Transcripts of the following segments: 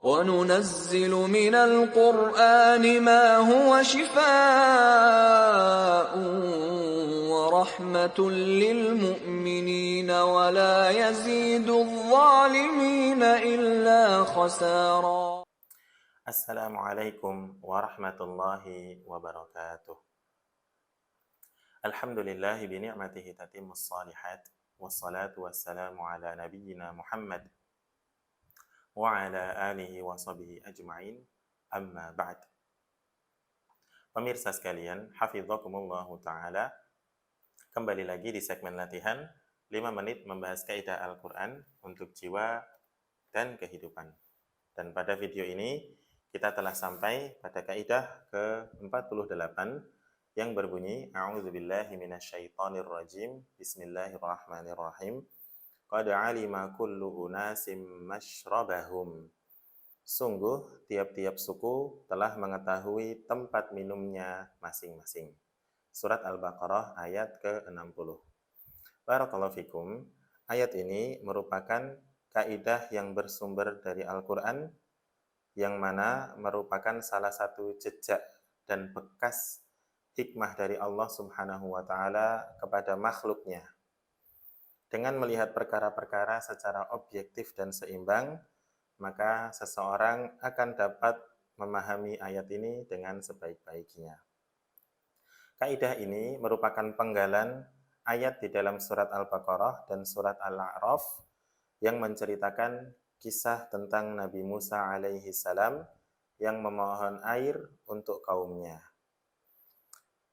وَنُنَزِّلُ مِنَ الْقُرْآنِ مَا هُوَ شِفَاءٌ وَرَحْمَةٌ لِّلْمُؤْمِنِينَ وَلَا يَزِيدُ الظَّالِمِينَ إِلَّا خَسَارًا. Assalamualaikum warahmatullahi wabarakatuh. Alhamdulillahi bini'matihi tatimmus shalihat. Wassalatu wassalamu ala nabiyyina Muhammad wa ala alihi wa sahbihi ajma'in. Amma ba'd. Pemirsa sekalian, hafizakumullahu ta'ala. Kembali lagi di segmen latihan 5 menit membahas kaidah Al-Quran untuk jiwa dan kehidupan. Dan pada video ini kita telah sampai pada kaidah ke-48 yang berbunyi A'udzubillahi minasyaitonirrajim. Bismillahirrahmanirrahim. Qad 'alima kullu unasim masyrabahum. Sungguh tiap-tiap suku telah mengetahui tempat minumnya masing-masing. Surat Al-Baqarah ayat ke-60. Barakallahu fikum. Ayat ini merupakan kaidah yang bersumber dari Al-Quran, yang mana merupakan salah satu jejak dan bekas hikmah dari Allah Subhanahu wa Ta'ala kepada makhluknya. Dengan melihat perkara-perkara secara objektif dan seimbang, maka seseorang akan dapat memahami ayat ini dengan sebaik-baiknya. Kaidah ini merupakan penggalan ayat di dalam surat Al-Baqarah dan surat Al-A'raf yang menceritakan kisah tentang Nabi Musa alaihi salam yang memohon air untuk kaumnya.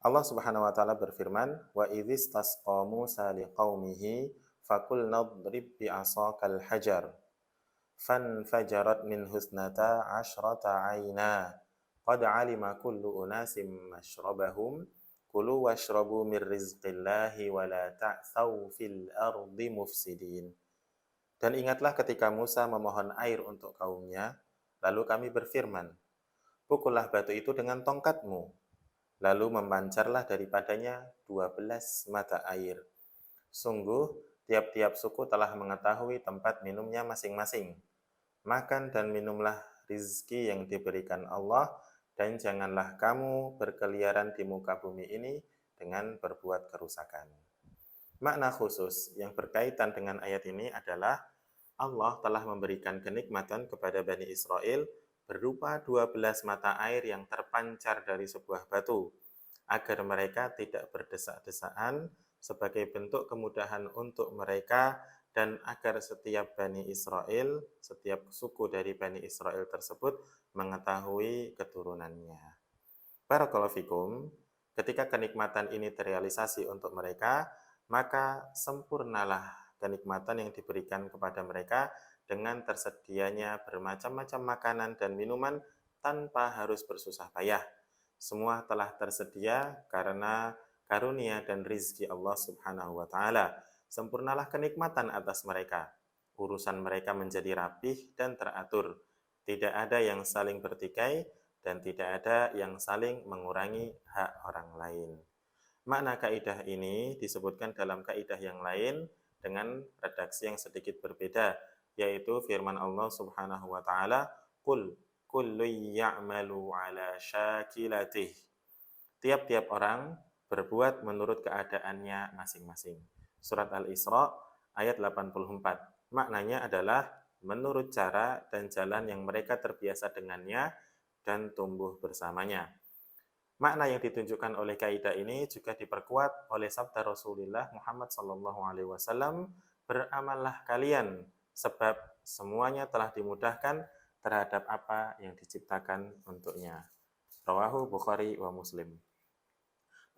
Allah Subhanahu wa taala berfirman, "Wa idzis tasqa Musa liqaumihi faqul nadrib bi'asakal hajar fanfajarat min husnata 'asyrata 'aina qad 'alima kullu unasim masyrabahum kulu washrabu mir rizqillahi wa la ta'tsaw fil ardi mufsidin." Dan ingatlah ketika Musa memohon air untuk kaumnya, lalu kami berfirman, pukullah batu itu dengan tongkatmu, lalu memancarlah daripadanya 12 mata air. Sungguh, tiap-tiap suku telah mengetahui tempat minumnya masing-masing. Makan dan minumlah rizki yang diberikan Allah, dan janganlah kamu berkeliaran di muka bumi ini dengan berbuat kerusakan. Makna khusus yang berkaitan dengan ayat ini adalah Allah telah memberikan kenikmatan kepada Bani Israel berupa 12 mata air yang terpancar dari sebuah batu, agar mereka tidak berdesak-desaan sebagai bentuk kemudahan untuk mereka dan agar setiap Bani Israel, setiap suku dari Bani Israel tersebut mengetahui keturunannya. Barakallahu fikum, ketika kenikmatan ini terrealisasi untuk mereka, maka sempurnalah kenikmatan yang diberikan kepada mereka dengan tersedianya bermacam-macam makanan dan minuman tanpa harus bersusah payah. Semua telah tersedia karena karunia dan rizki Allah Subhanahu wa Ta'ala. Sempurnalah kenikmatan atas mereka. Urusan mereka menjadi rapih dan teratur. Tidak ada yang saling bertikai dan tidak ada yang saling mengurangi hak orang lain. Makna kaidah ini disebutkan dalam kaidah yang lain dengan redaksi yang sedikit berbeda, yaitu firman Allah Subhanahu wa Ta'ala, "Qul kullu ya'malu 'ala syakilatih." Tiap-tiap orang berbuat menurut keadaannya masing-masing. Surat Al-Isra ayat 84. Maknanya adalah menurut cara dan jalan yang mereka terbiasa dengannya dan tumbuh bersamanya. Makna yang ditunjukkan oleh kaidah ini juga diperkuat oleh sabda Rasulullah Muhammad SAW, beramallah kalian, sebab semuanya telah dimudahkan terhadap apa yang diciptakan untuknya. Rawahu Bukhari wa Muslim.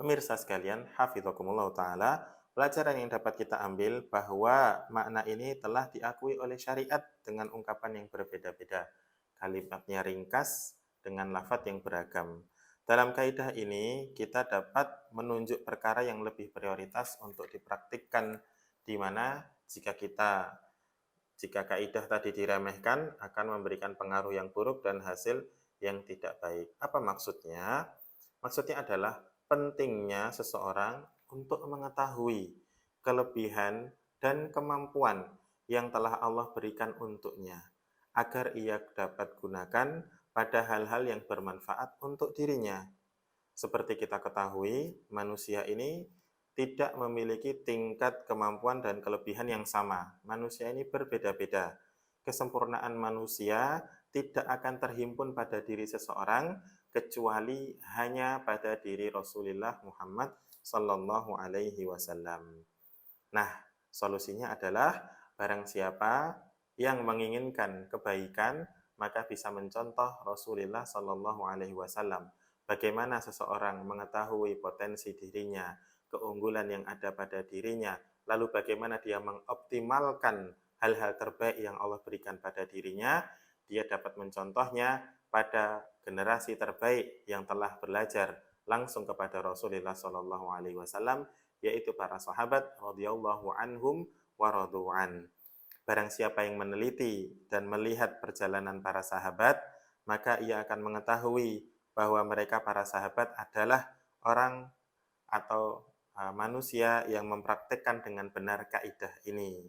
Pemirsa sekalian, hafizakumullah ta'ala, pelajaran yang dapat kita ambil bahwa makna ini telah diakui oleh syariat dengan ungkapan yang berbeda-beda. Kalimatnya ringkas dengan lafadz yang beragam. Dalam kaidah ini, kita dapat menunjuk perkara yang lebih prioritas untuk dipraktikkan, di mana jika kaidah tadi diremehkan, akan memberikan pengaruh yang buruk dan hasil yang tidak baik. Apa maksudnya? Maksudnya adalah pentingnya seseorang untuk mengetahui kelebihan dan kemampuan yang telah Allah berikan untuknya, agar ia dapat gunakan pada hal-hal yang bermanfaat untuk dirinya. Seperti kita ketahui, manusia ini tidak memiliki tingkat kemampuan dan kelebihan yang sama. Manusia ini berbeda-beda. Kesempurnaan manusia tidak akan terhimpun pada diri seseorang kecuali hanya pada diri Rasulullah Muhammad sallallahu alaihi wasallam. Nah, solusinya adalah barang siapa yang menginginkan kebaikan, maka bisa mencontoh Rasulullah sallallahu alaihi wasallam. Bagaimana seseorang mengetahui potensi dirinya, keunggulan yang ada pada dirinya, lalu bagaimana dia mengoptimalkan hal-hal terbaik yang Allah berikan pada dirinya, dia dapat mencontohnya pada generasi terbaik yang telah belajar langsung kepada Rasulullah sallallahu alaihi wasallam, yaitu para sahabat radhiyallahu anhum wa radu'an. Barang siapa yang meneliti dan melihat perjalanan para sahabat, maka ia akan mengetahui bahwa mereka para sahabat adalah orang atau manusia yang mempraktikkan dengan benar kaidah ini.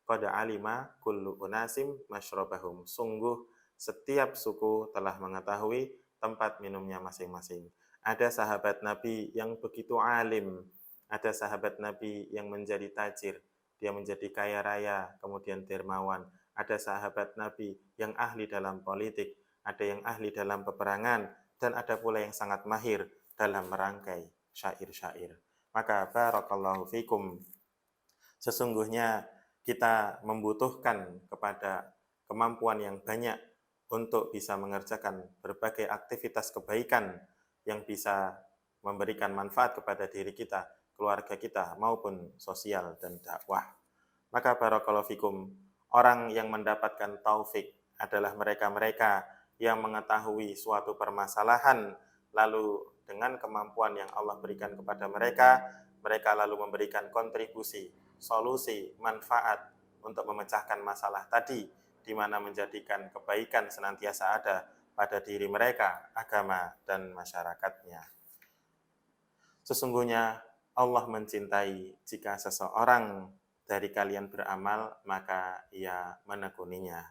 Qad alima kullu unasim masyrabahum. Sungguh setiap suku telah mengetahui tempat minumnya masing-masing. Ada sahabat Nabi yang begitu alim, ada sahabat Nabi yang menjadi tajir, dia menjadi kaya raya, kemudian dermawan. Ada sahabat Nabi yang ahli dalam politik, ada yang ahli dalam peperangan, dan ada pula yang sangat mahir dalam merangkai syair-syair. Maka barakallahu fikum, sesungguhnya kita membutuhkan kepada kemampuan yang banyak untuk bisa mengerjakan berbagai aktivitas kebaikan yang bisa memberikan manfaat kepada diri kita, keluarga kita, maupun sosial dan dakwah. Maka barakallahu fikum, orang yang mendapatkan taufik adalah mereka-mereka yang mengetahui suatu permasalahan, lalu dengan kemampuan yang Allah berikan kepada mereka, mereka lalu memberikan kontribusi, solusi, manfaat untuk memecahkan masalah tadi, di mana menjadikan kebaikan senantiasa ada pada diri mereka, agama, dan masyarakatnya. Sesungguhnya Allah mencintai jika seseorang dari kalian beramal, maka ia menekuninya.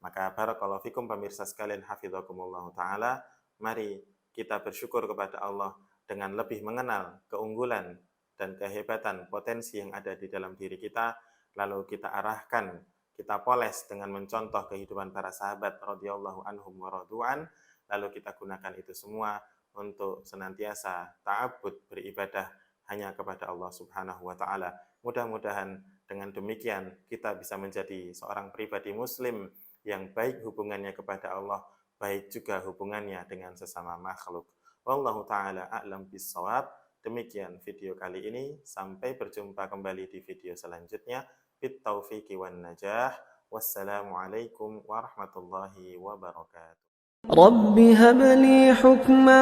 Maka barakallahu fikum pemirsa sekalian hafizakumullah ta'ala, mari kita bersyukur kepada Allah dengan lebih mengenal keunggulan dan kehebatan potensi yang ada di dalam diri kita, lalu kita arahkan, kita poles dengan mencontoh kehidupan para sahabat radhiyallahu anhum wa radu'an, lalu kita gunakan itu semua untuk senantiasa ta'abbud beribadah hanya kepada Allah Subhanahu wa taala. Mudah-mudahan dengan demikian kita bisa menjadi seorang pribadi muslim yang baik hubungannya kepada Allah, baik juga hubungannya dengan sesama makhluk. Wallahu taala a'lam bissawab. Demikian video kali ini, sampai berjumpa kembali di video selanjutnya. Bit taufiqi wan najah. Wassalamualaikum warahmatullahi wabarakatuh. رب هب لي حكما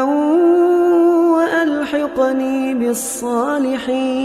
وألحقني بالصالحين